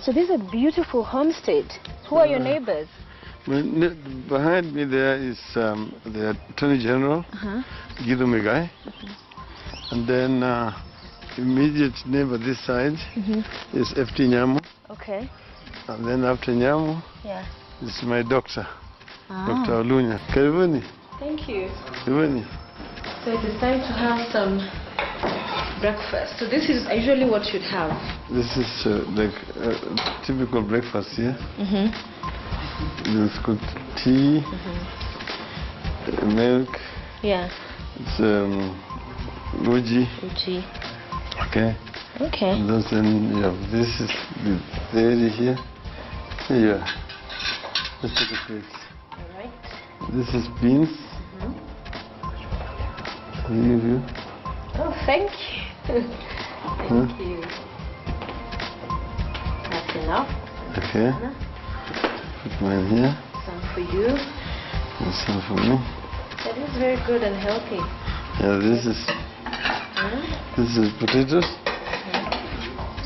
So this is a beautiful homestead. Who are your neighbors? Behind me there is the Attorney General, Guido Migai. And then immediate neighbor this side is FT Nyamu. Okay. And then after Nyamu is my doctor, Dr. Olunya. Karibuni. Thank you. Karibuni. So it is time to have some breakfast. So this is usually what you'd have. This is like typical breakfast here. There's cooked tea, milk. Yeah. It's uji. Uji. Okay. Okay. And then you have this is the area here. Here you are. Let's take a plate. All right. This is beans. Thank you. Oh, thank you. Thank you. That's enough. Okay. Put mine here. Some for you. And some for me. That is very good and healthy. Yeah, this is potatoes.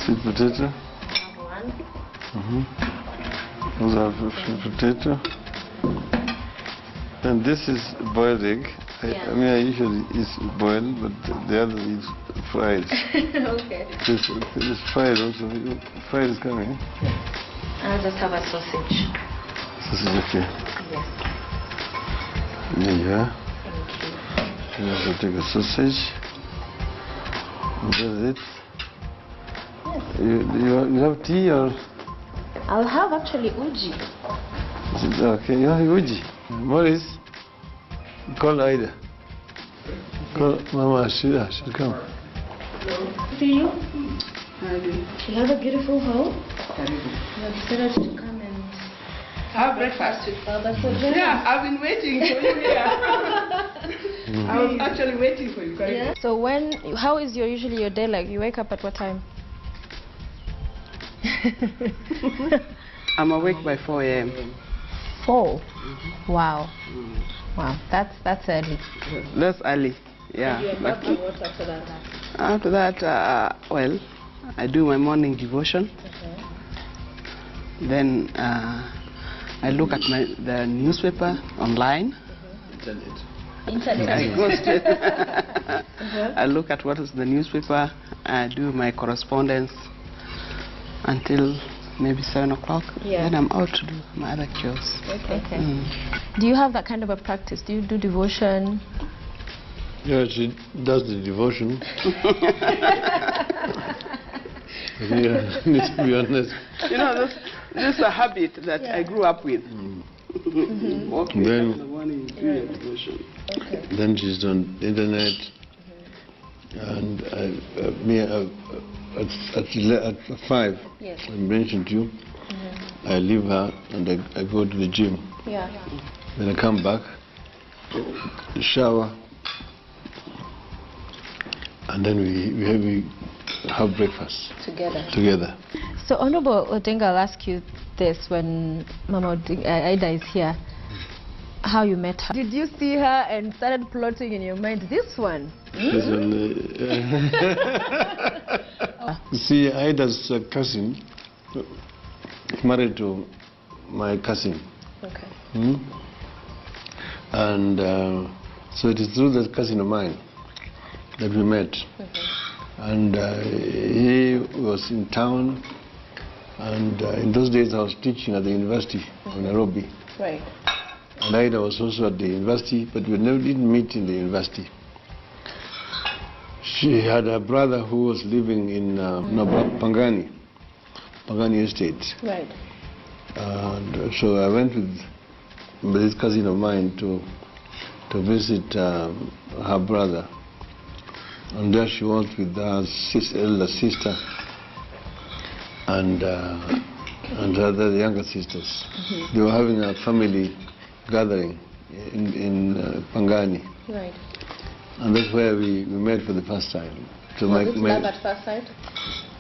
Sweet potato. One. Those are sweet potato. And this is boiled egg. I mean, I usually eat boiled, but the other is fried. Okay. This is fried also. Fried is coming. I'll just have a sausage. Sausage, okay. Yes. Yeah. Thank you. You also take a sausage. That's it. Yes. You have tea or? I'll have actually uji. Okay, you have uji. Maurice, call Ida. Call Mama, she'll come. See you. You have a beautiful home. You decided to come and have breakfast. Yeah, I've been waiting for you here. I was actually waiting for you. Yeah. So how is usually your day like? You wake up at what time? I'm awake by 4 a.m. 4? Wow. Wow, that's early. That's early, yeah. You what after that? After that, well, I do my morning devotion. Then I look at the newspaper online. Internet. I go straight. I look at what is the newspaper. I do my correspondence until maybe 7 o'clock. Yeah. Then I'm out to do my other chores. Okay. Do you have that kind of a practice? Do you do devotion? Yeah, she does the devotion. Yeah, need to be honest. You know, this is a habit that I grew up with. Walking Then, in the morning, do your devotion. Okay. Then she's on the internet, and at 5, Yes. I mentioned to you, I leave her and I go to the gym. Yeah. Then I come back, shower, and then we have breakfast together. So Honorable Odinga, I'll ask you this when Mama Aida is here. How you met her? Did you see her and started plotting in your mind this one? She's on See, Aida's cousin married to my cousin. Okay. And so it is through that cousin of mine that we met. And he was in town, and in those days I was teaching at the University of Nairobi. Right. And Aida was also at the university, but we never did meet in the university. She had a brother who was living in Pangani Estate. Right. And so I went with this cousin of mine to visit her brother. And there she was with her elder sister and her other younger sisters. They were having a family gathering in Pangani. Right. And that's where we met for the first time. So Was it love at first sight?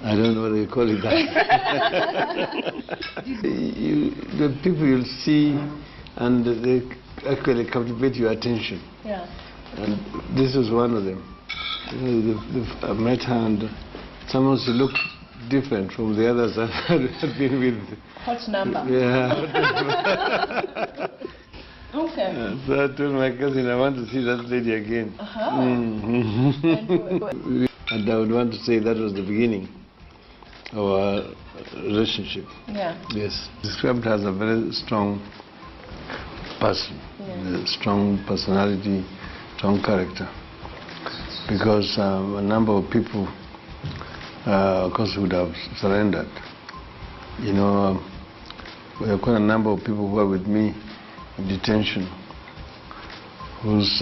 I don't know whether you call it that. The people you'll see, and they actually captivate your attention. Yeah. And this was one of them. I met her, and someone said, look, different from the others I had been with. Hot number. Yeah. Okay. So I told my cousin, I want to see that lady again. And I would want to say that was the beginning of our relationship. Yeah. Yes. Described as a very strong person, a strong personality, strong character. Because a number of people, of course, would have surrendered. You know, there were quite a number of people who were with me in detention, whose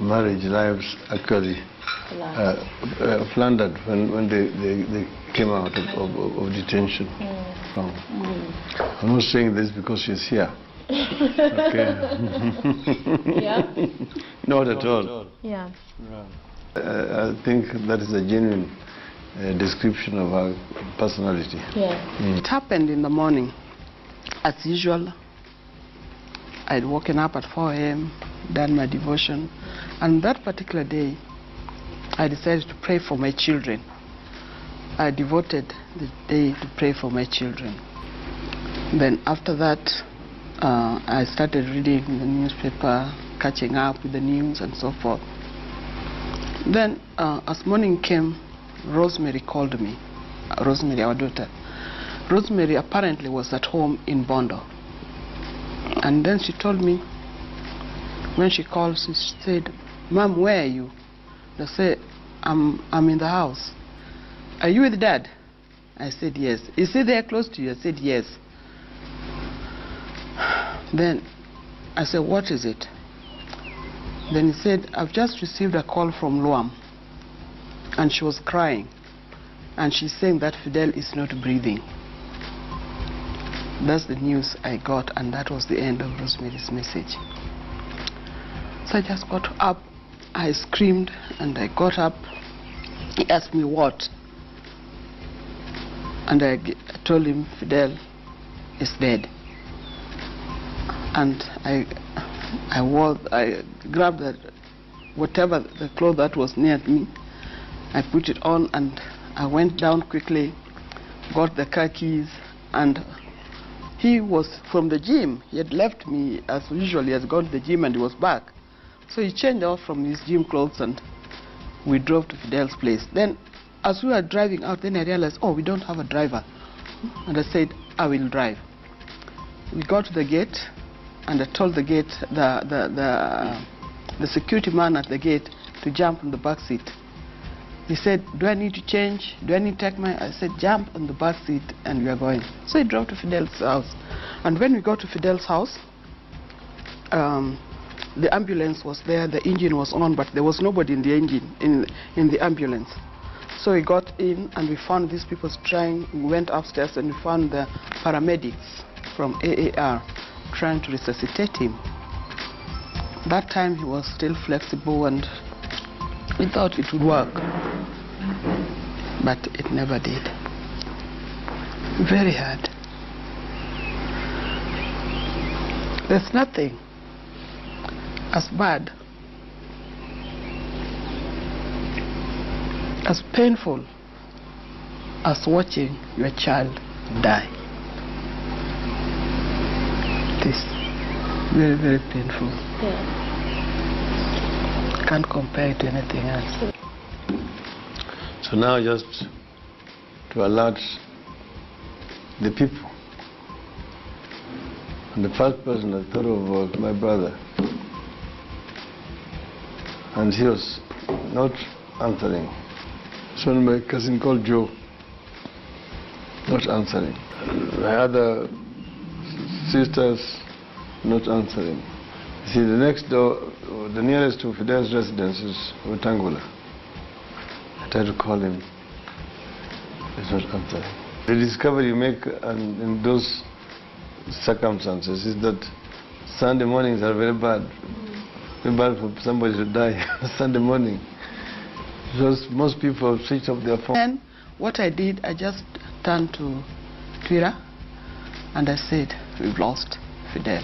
marriage lives actually floundered when they came out of detention. I'm not saying this because she's here. Okay. Yeah? Not at all. Yeah. I think that is a genuine description of her personality. Yeah. It happened in the morning. As usual, I'd woken up at 4 a.m., done my devotion, and that particular day, I decided to pray for my children. I devoted the day to pray for my children. Then after that, I started reading the newspaper, catching up with the news and so forth. Then, as morning came, Rosemary called me. Rosemary, our daughter. Rosemary apparently was at home in Bondo. And then she told me, when she called, she said, "Mom, where are you?" I said, I'm in the house. "Are you with Dad?" I said, "Yes." "Is he there close to you?" I said, "Yes." Then I said, "What is it?" Then he said, "I've just received a call from Luam." And she was crying. And she's saying that Fidel is not breathing. That's the news I got, and that was the end of Rosemary's message. So I just got up. I screamed, and I got up. He asked me what. And I told him Fidel is dead. And I grabbed whatever the cloth that was near me. I put it on, and I went down quickly, got the car keys, and he was from the gym. He had left me as usual. He had gone to the gym and he was back. So he changed off from his gym clothes and we drove to Fidel's place. Then as we were driving out, then I realized, oh, we don't have a driver. And I said, I will drive. We got to the gate and I told the gate, the security man at the gate to jump in the back seat. He said, "Do I need to change? Do I need to take my..." I said, "Jump on the back seat and we are going." So he drove to Fidel's house. And when we got to Fidel's house, the ambulance was there, the engine was on, but there was nobody in the engine, in the ambulance. So we got in and we found these people trying. We went upstairs and we found the paramedics from AAR trying to resuscitate him. That time he was still flexible and we thought it would work, but it never did. Very hard. There's nothing as bad, as painful as watching your child die. It is very, very painful. Yeah. Can't compare it to anything else. So now just to alert the people. And the first person I thought of was my brother. And he was not answering. So my cousin called Joe, not answering. My other sisters, not answering. See, the next door, the nearest to Fidel's residence is Wetangula. I tried to call him. He's not answering. The discovery you make in those circumstances is that Sunday mornings are very bad. Very bad for somebody to die Sunday morning. Because most people switch off their phone. And what I did, I just turned to Twitter and I said, "We've lost Fidel."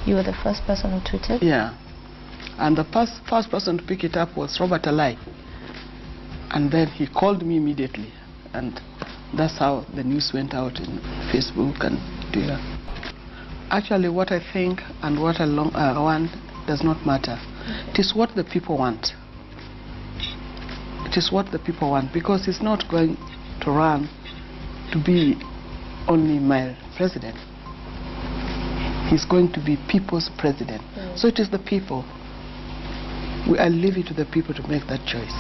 You were the first person who tweeted? Yeah. And the first person to pick it up was Robert Alai. And then he called me immediately. and that's how the news went out in Facebook and Twitter. Actually, what I think and what I want does not matter. It is what the people want. It is what the people want, because he's not going to run to be only male president. He's going to be people's president. So it is the people. I leave it to the people to make that choice.